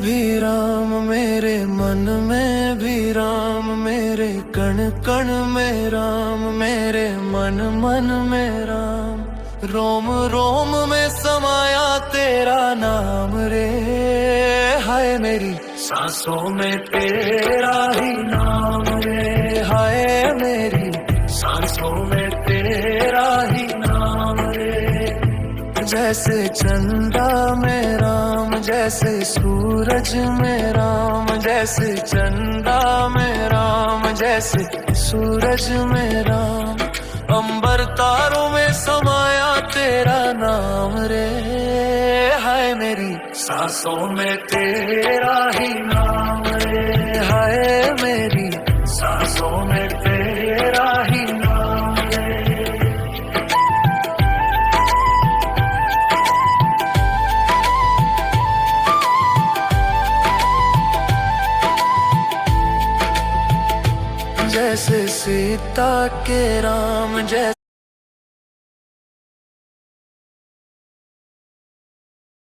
भी राम, मेरे मन में भी राम, मेरे कण कण में राम, मेरे मन मन में राम। रोम रोम में समाया तेरा नाम रे, हाय मेरी सांसों में तेरा ही नाम रे, हाय मेरी सांसों में तेरा ही नाम रे। जैसे चंदा में राम, जैसे सूरज में राम, जैसे चंदा में राम, जैसे सूरज में राम। अंबर तारों में समाया तेरा नाम रे, हाय मेरी सांसों में तेरा ही नाम रे, हाय मेरी सांसों में तेरा ही नाम रे। जैसे सीता के राम, जैसे